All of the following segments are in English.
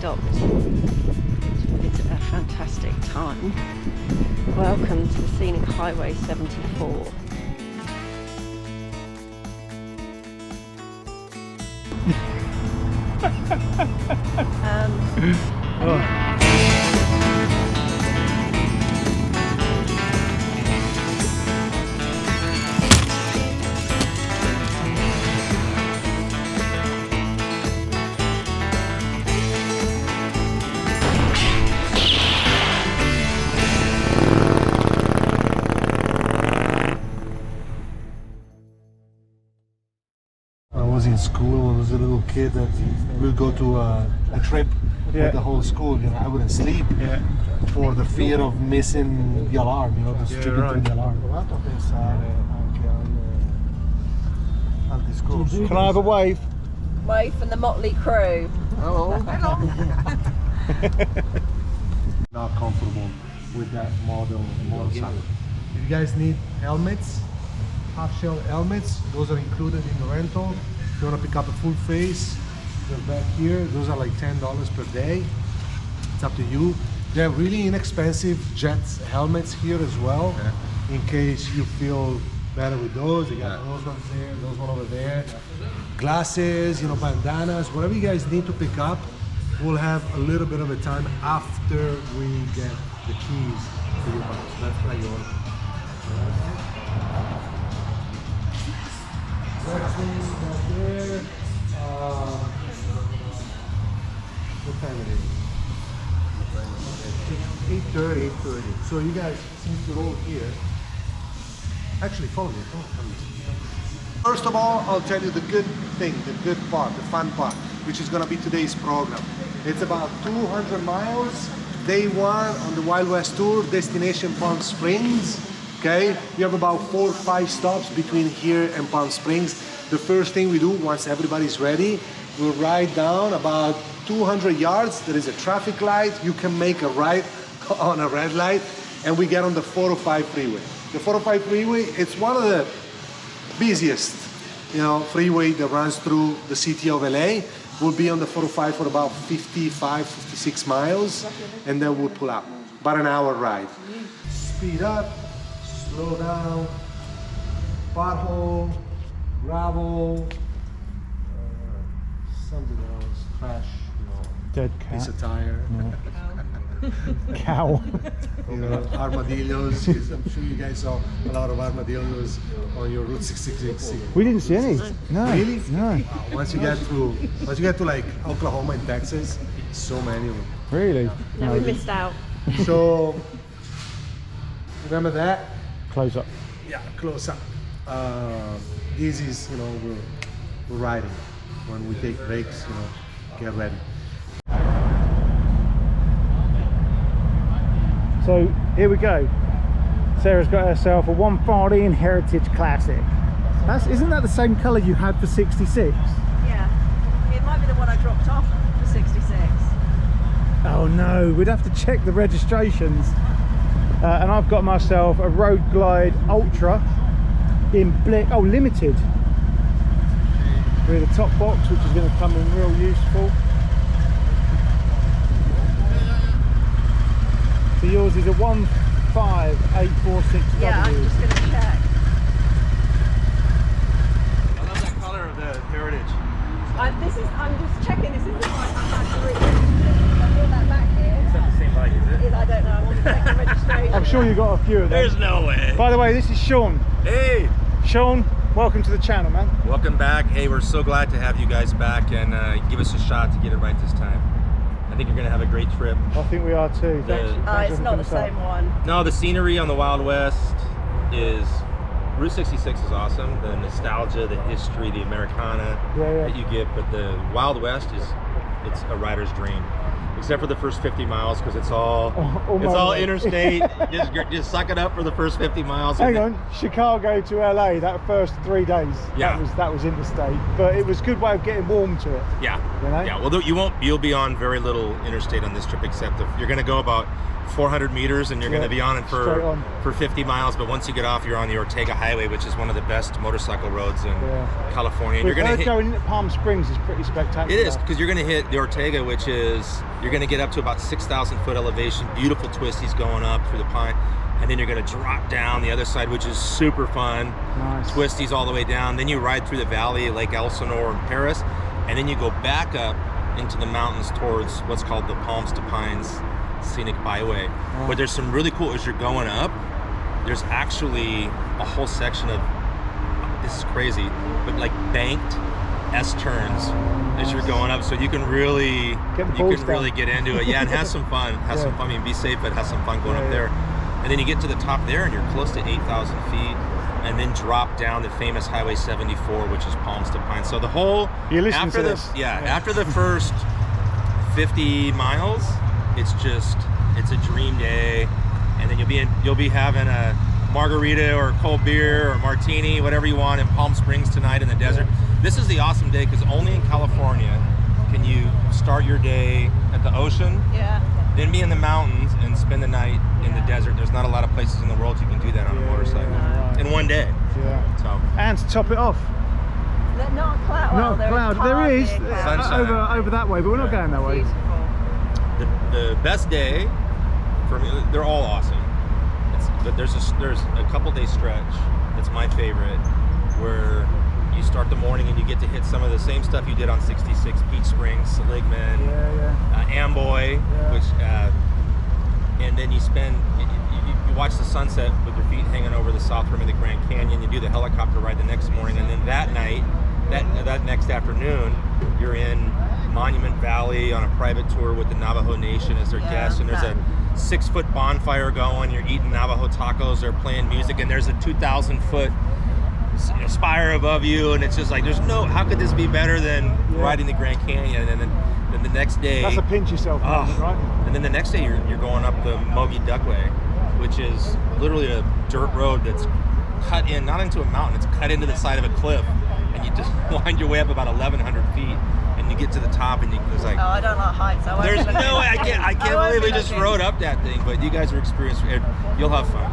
stopped. It's a fantastic time. Welcome to the Scenic Highway 74. In school when I was a little kid that we'll go to a trip with the whole school, you know, I wouldn't sleep for the fear of missing the alarm, you know, the stupid the alarm. Can I have a wave? Wave from the motley crew. Hello. Hello. Not comfortable with that model. If you guys need helmets, half-shell helmets, those are included in the rental. If you want to pick up a full face, they're back here. Those are like $10 per day. It's up to you. They have really inexpensive Jets helmets here as well, in case you feel better with those. They got those ones there, those one over there. Glasses, you know, bandanas, whatever you guys need to pick up. We'll have a little bit of a time after we get the keys for your bike. That's priority. Next thing back there. What time it is? 8:30. So you guys, since you're all here, actually follow me. First of all, I'll tell you the good thing, the good part, the fun part, which is going to be today's program. It's about 200 miles, day one on the Wild West Tour, destination Palm Springs. Okay, we have about 4 or 5 stops between here and Palm Springs. The first thing we do, once everybody's ready, we'll ride down about 200 yards. There is a traffic light. You can make a right on a red light, and we get on the 405 freeway. The 405 freeway, it's one of the busiest, you know, freeway that runs through the city of LA. We'll be on the 405 for about 55, 56 miles, and then we'll pull up. About an hour ride. Speed up. Slow down, pothole, gravel, something else, trash, you know, dead cat, piece of tire, cow, you know, armadillos. I'm sure you guys saw a lot of armadillos on your Route 66. We didn't see any. No. Really? No. Once you get to like Oklahoma and Texas, so many of them. Really? No, we missed out. So remember that. Close up. Yeah, close up. This is, you know, we're riding. When we take breaks, you know, get ready. So here we go. Sarah's got herself a 114 Heritage Classic. Isn't that the same colour you had for 66? Yeah, it might be the one I dropped off for 66. Oh no, we'd have to check the registrations. And I've got myself a Road Glide Ultra in limited, with a top box, which is going to come in real useful. So yours is a 15846W. Yeah, I'm just going to check. I love that color of the Heritage. I'm just checking. This is the bike I'm actually registered. I feel that back here. Is that the same bike, is it? I don't know. I'm going to check the registration. I'm sure you got a few of them. There's no way. By the way, this is Sean. Hey! Sean, welcome to the channel, man. Welcome back. Hey, we're so glad to have you guys back and give us a shot to get it right this time. I think you're going to have a great trip. I think we are too. It's not the same one. No, the scenery on the Wild West is... Route 66 is awesome. The nostalgia, the history, the Americana that you get, but the Wild West it's a rider's dream. Except for the first 50 miles, because it's all interstate. just suck it up for the first 50 miles. Hang on, Chicago to LA, that first 3 days. Yeah. That was interstate, but it was a good way of getting warm to it. Yeah. You know? Yeah, well, you'll be on very little interstate on this trip, except if you're going to go about 400 meters and you're going to be on it for 50 miles. But once you get off, you're on the Ortega Highway, which is one of the best motorcycle roads in California. And We've heard going into Palm Springs is pretty spectacular. It is, because you're going to hit the Ortega, which is, you're going to get up to about 6,000 foot elevation, beautiful twisties going up through the pine. And then you're going to drop down the other side, which is super fun. Nice. Twisties all the way down. Then you ride through the valley, Lake Elsinore and Paris. And then you go back up into the mountains towards what's called the Palms to Pines Scenic Byway. Wow. But there's some really cool, as you're going up, there's actually a whole section of, this is crazy, but like banked S-turns as you're going up. So you can really, get into it. Yeah, and have some fun. Some fun. I mean, be safe, but have some fun going up there. And then you get to the top there and you're close to 8,000 feet, and then drop down the famous Highway 74, which is Palms to Pines. So the whole, after the first 50 miles, it's a dream day. And then you'll be having a margarita or a cold beer or martini, whatever you want, in Palm Springs tonight in the desert. This is the awesome day because only in California can you start your day at the ocean, then be in the mountains and spend the night in the desert. There's not a lot of places in the world you can do that on a motorcycle in one day. Yeah. So. And to top it off, Not cloud. not cloud. There is over that way, but we're not going that way. The best day for me, they're all awesome. But there's a couple day stretch that's my favorite, where you start the morning and you get to hit some of the same stuff you did on 66, Peach Springs, Seligman, Amboy, which, and then you watch the sunset with your feet hanging over the south rim of the Grand Canyon. You do the helicopter ride the next morning, and then that night, that next afternoon, you're in Monument Valley on a private tour with the Navajo Nation as their guests, and there's a 6-foot bonfire going. You're eating Navajo tacos. They're playing music, and there's a 2,000-foot spire above you, and it's just like how could this be better than riding the Grand Canyon? And then the next day, that's a pinch yourself moment, right? And then the next day you're going up the Mogi Duckway, which is literally a dirt road that's cut in, not into a mountain, it's cut into the side of a cliff, and you just wind your way up about 1,100 feet, and you get to the top, and it's like, I don't like heights. There's no way. I can't believe we just rode up that thing. But you guys are experienced. You'll have fun.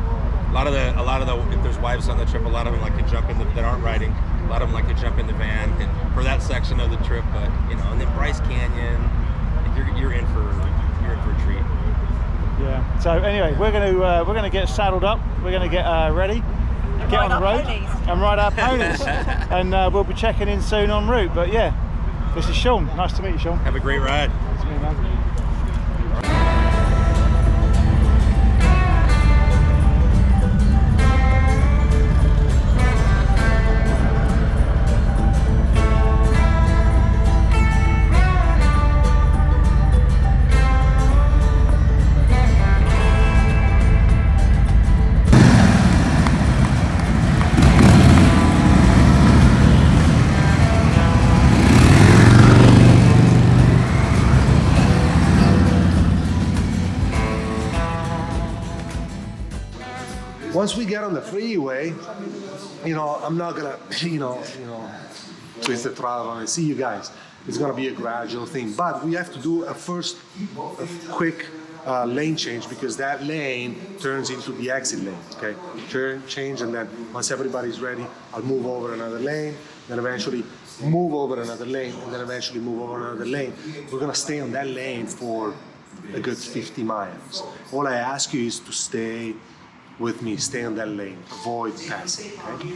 A lot of the if there's wives on the trip, a lot of them like to jump in that aren't riding. A lot of them like to jump in the van and for that section of the trip. But and then Bryce Canyon, you're in for a treat. Yeah. So anyway, we're gonna get saddled up. We're gonna get ready, get on the road, and ride our ponies. And we'll be checking in soon en route. But yeah, this is Sean. Nice to meet you, Sean. Have a great ride. Nice to meet you, man. Once we get on the freeway, I'm not gonna, twist the throttle and see you guys. It's gonna be a gradual thing, but we have to do a quick lane change because that lane turns into the exit lane. Okay, change, and then once everybody's ready, I'll move over another lane, then eventually move over another lane, and then eventually move over another lane. We're gonna stay on that lane for a good 50 miles. All I ask you is to stay with me, stay on that lane, avoid passing, okay?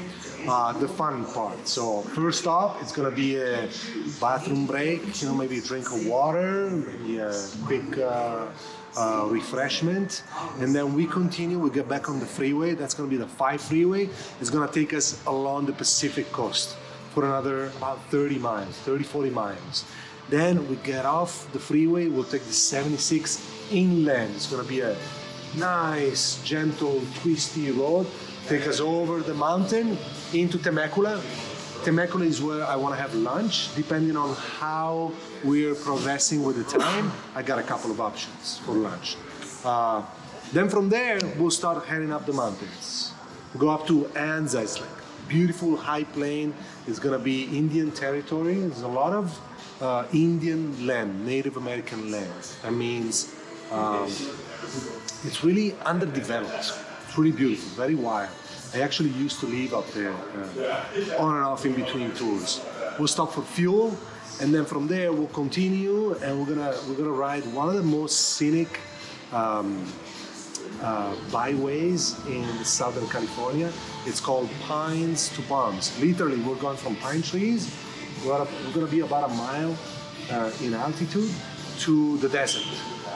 The fun part. So first off, it's gonna be a bathroom break, maybe a drink of water, maybe a quick refreshment, and then we continue, we get back on the freeway. That's gonna be the 5 freeway. It's gonna take us along the Pacific coast for another about 40 miles. Then we get off the freeway, we'll take the 76 inland. It's gonna be a nice, gentle, twisty road. Take us over the mountain into Temecula. Temecula is where I want to have lunch. Depending on how we're progressing with the time, I got a couple of options for lunch. Then from there, we'll start heading up the mountains. Go up to Anza. It's like beautiful high plain. It's gonna be Indian territory. There's a lot of Indian land, Native American land. That means it's really underdeveloped. It's really beautiful, very wild. I actually used to live up there, on and off in between tours. We'll stop for fuel, and then from there we'll continue, and we're gonna ride one of the most scenic byways in Southern California. It's called Pines to Palms. Literally, we're going from pine trees. We're gonna be about a mile in altitude to the desert,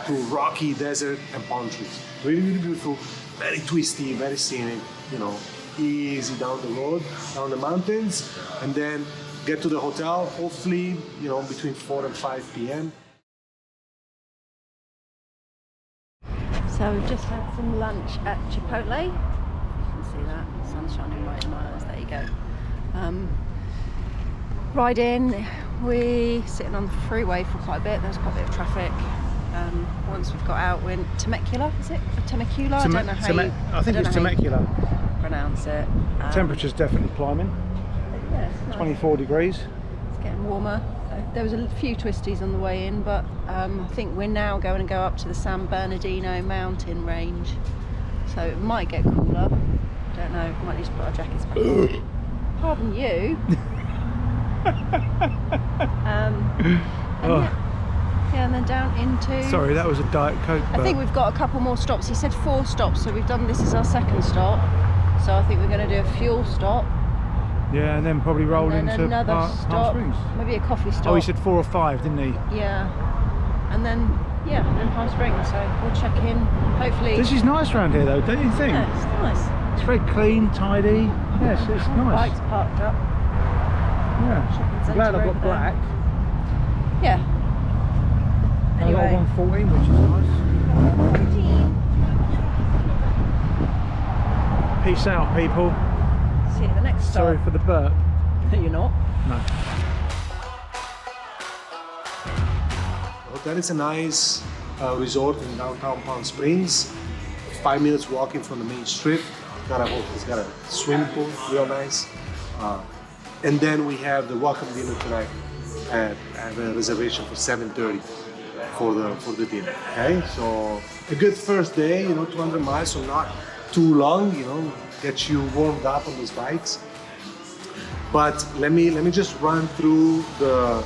to rocky desert and palm trees. Really, really beautiful, very twisty, very scenic, you know, easy down the road, down the mountains, and then get to the hotel, hopefully, you know, between 4 and 5 p.m. So we've just had some lunch at Chipotle. You can see that, sun's shining right in my eyes, there you go. Ride in, we're sitting on the freeway for quite a bit, there's quite a bit of traffic. Once we've got out, we're in Temecula, is it? Temecula? I don't know how you I think it's Temecula. Pronounce it. Temperature's definitely climbing. Yeah, it's nice. 24 degrees. It's getting warmer. There was a few twisties on the way in, but I think we're now going to go up to the San Bernardino Mountain range. So it might get cooler. Don't know, might need to put our jackets back on. Pardon you. And then down into... Sorry, that was a Diet Coke. I think we've got a couple more stops. He said 4 stops, so we've done, this is our second stop. So I think we're going to do a fuel stop. Yeah, and then probably roll and then into another Palm stop, Springs. maybe a coffee stop. Oh, he said 4 or 5, didn't he? Yeah. And then Palm Springs, so we'll check in, hopefully. This is nice around here though, don't you think? Yeah, it's nice. It's very clean, tidy. Yes, it's nice. Bikes parked up. Yeah. I'm glad I've got black. Yeah. Anyway. I got 114, which is nice. Peace out, people. See you at the next stop. Sorry for the burp. You're not? No. That is a nice resort in downtown Palm Springs. 5 minutes walking from the main strip. It's got a swimming pool, real nice. And then we have the welcome dinner tonight. I have a reservation for 7:30 for the dinner. Okay, so a good first day. 200 miles, so not too long. Get you warmed up on those bikes. But let me just run through the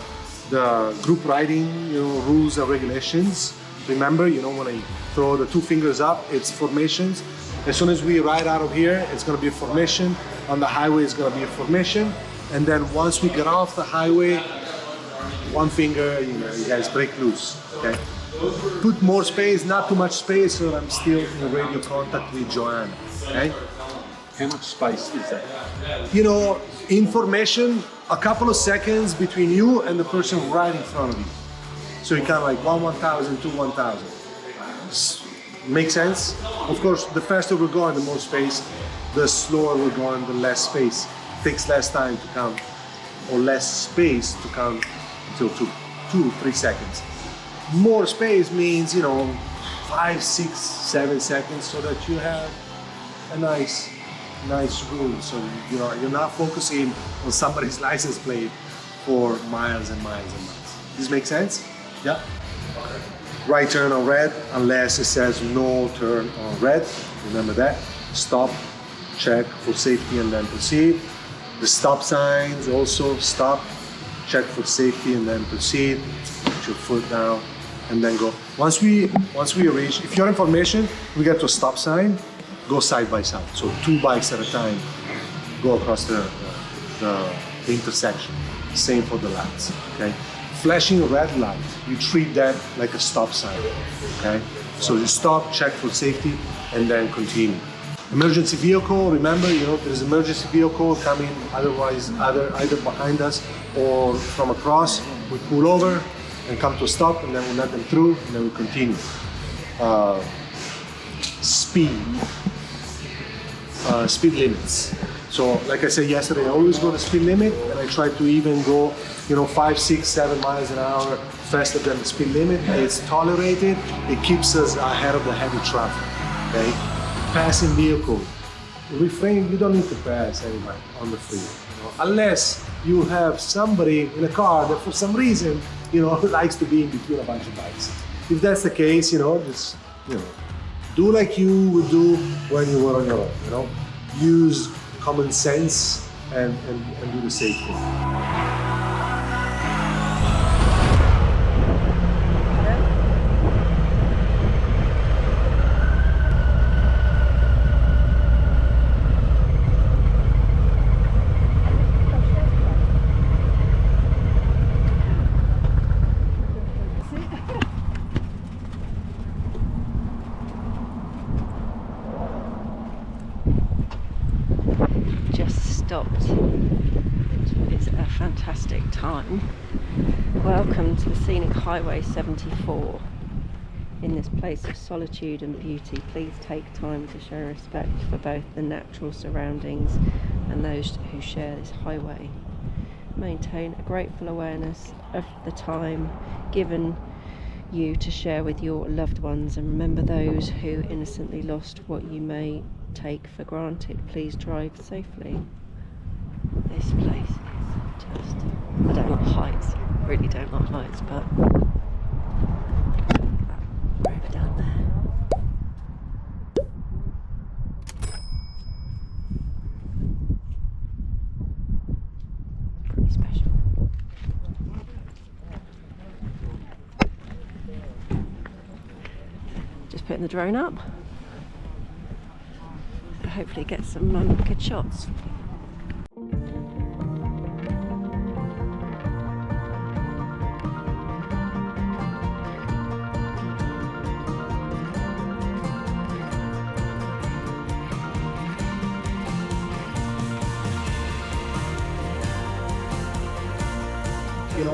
group riding rules and regulations. Remember, when I throw the 2 fingers up, it's formations. As soon as we ride out of here, it's going to be a formation. On the highway, it's going to be a formation. And then once we get off the highway, 1 finger, you guys break loose. Okay. Put more space, not too much space, so I'm still in radio contact with Joanna. Okay. How much space is that? Information, a couple of seconds between you and the person right in front of you. So you kind of like 1,000, 1,000. Make sense? Of course, the faster we're going, the more space. The slower we're going, the less space. It takes less time to count, or less space to count until 2-3 seconds. More space means, 5, 6, 7 seconds, so that you have a nice room. So you're not focusing on somebody's license plate for miles and miles and miles. Does this make sense? Yeah. Okay. Right turn on red, unless it says no turn on red. Remember that. Stop, check for safety, and then proceed. The stop signs also stop, check for safety, and then proceed. Put your foot down, and then go. Once we reach, if you're in formation, we get to a stop sign. Go side by side, so 2 bikes at a time go across the intersection. Same for the lights, okay? Flashing a red light, you treat that like a stop sign, okay? So you stop, check for safety, and then continue. Emergency vehicle, remember, there's emergency vehicle coming, otherwise either behind us or from across. We pull over and come to a stop, and then we let them through, and then we continue. Speed limits. So like I said yesterday, I always go the speed limit, and I try to even go 5, 6, 7 miles an hour faster than the speed limit. It's tolerated. It keeps us ahead of the heavy traffic. Okay. Passing vehicle. Refrain. You don't need to pass anybody on the freeway, unless you have somebody in a car that for some reason, likes to be in between a bunch of bikes. If that's the case, just, do like you would do when you were on your own, use common sense and do the safe thing. Stopped. It's a fantastic time. Welcome to the Scenic Highway 74. In this place of solitude and beauty, please take time to show respect for both the natural surroundings and those who share this highway. Maintain a grateful awareness of the time given you to share with your loved ones, and remember those who innocently lost what you may take for granted. Please drive safely. This place is just... I don't like heights, really don't like heights, but that river down there. Pretty special. Just putting the drone up. So hopefully get some good shots.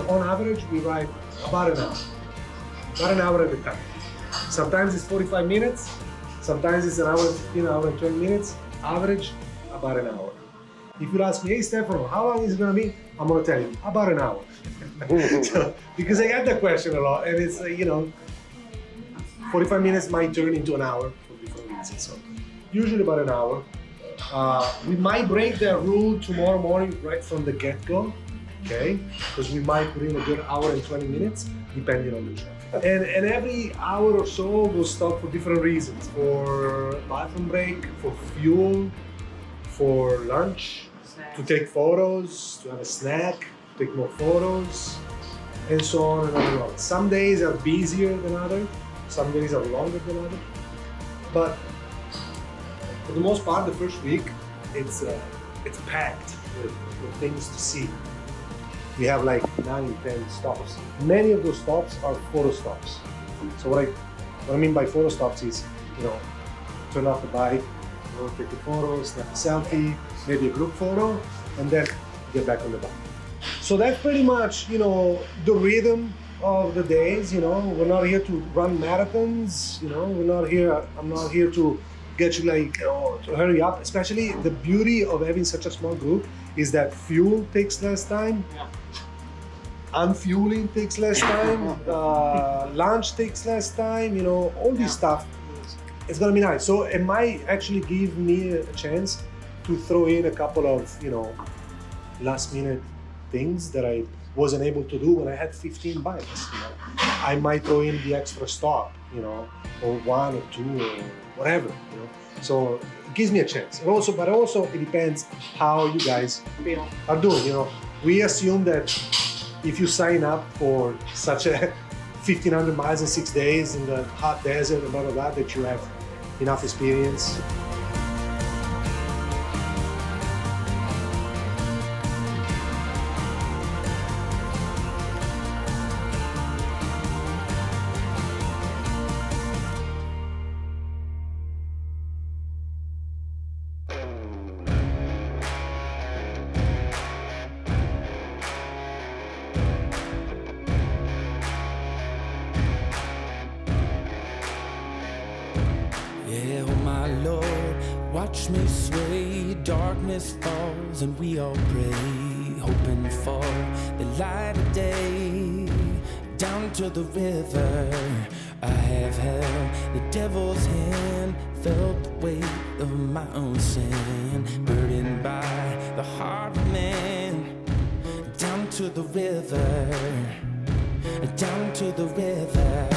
On average, we ride about an hour at a time. Sometimes it's 45 minutes, sometimes it's an hour, an hour and 20 minutes. Average, about an hour. If you ask me, hey Stefano, how long is it gonna be? I'm gonna tell you, about an hour. Because I get that question a lot, and it's 45 minutes might turn into an hour for different reasons. So usually about an hour. We might break that rule tomorrow morning right from the get-go. Okay, because we might put in a good hour and 20 minutes, depending on the traffic. And every hour or so, we'll stop for different reasons. For bathroom break, for fuel, for lunch, to take photos, to have a snack, to take more photos, and so on and on. Some days are busier than others, some days are longer than others. But for the most part, the first week, it's packed with things to see. We have like 9, 10 stops. Many of those stops are photo stops. So what I mean by photo stops is, turn off the bike, take a photo, snap a selfie, maybe a group photo, and then get back on the bike. So that's pretty much, the rhythm of the days. We're not here to run marathons. I'm not here to get you to hurry up. Especially the beauty of having such a small group is that fuel takes less time. Yeah. Unfueling takes less time. Lunch takes less time. All this stuff. It's gonna be nice. So it might actually give me a chance to throw in a couple of last minute things that I wasn't able to do when I had 15 bikes. I might throw in the extra stop, or 1 or 2 or whatever. So it gives me a chance. But also it depends how you guys are doing. We assume that if you sign up for such a 1,500 miles in 6 days in the hot desert and blah blah blah, that you have enough experience. Watch me sway, darkness falls, and we all pray, hoping for the light of day. Down to the river, I have held the devil's hand, felt the weight of my own sin, burdened by the heart of man. to the river, down to the river.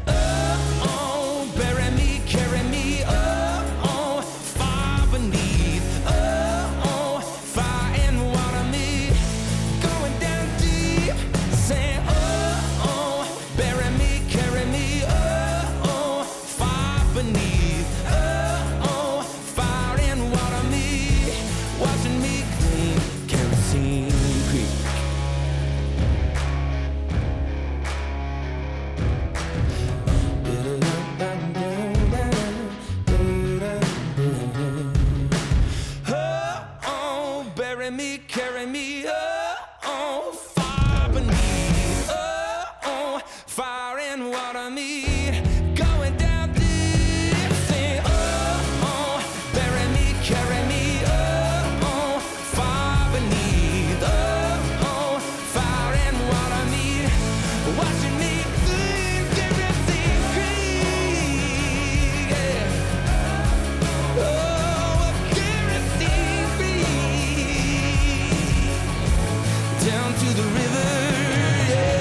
Oh, bury me, carry me, oh, far beneath, oh, fire and water me, going down deep, saying, oh, bury me, carry me, oh, far beneath, oh, fire and water me, washing me clean, kerosene creek. Oh, bury me, carry me, oh, far beneath, oh, fire and water me, going down deep, sing, oh, bury me, carry me, oh, far beneath, oh, fire and water me, washing me clean, kerosene creek, yeah. Oh, kerosene creek, down to the river, yeah.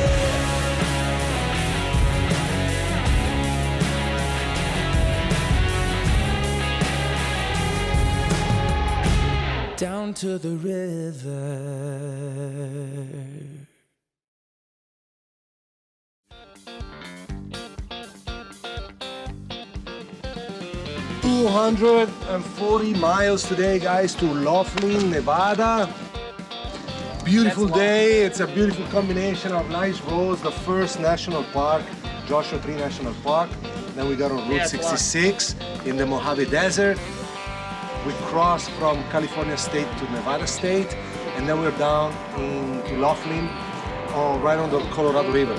Down to the river. 240 miles today, guys, to Laughlin, Nevada. Beautiful day. It's a beautiful combination of nice roads. The first national park, Joshua Tree National Park. Then we got on Route 66 in the Mojave Desert. We crossed from California State to Nevada State, and then we're down into Laughlin, right on the Colorado River.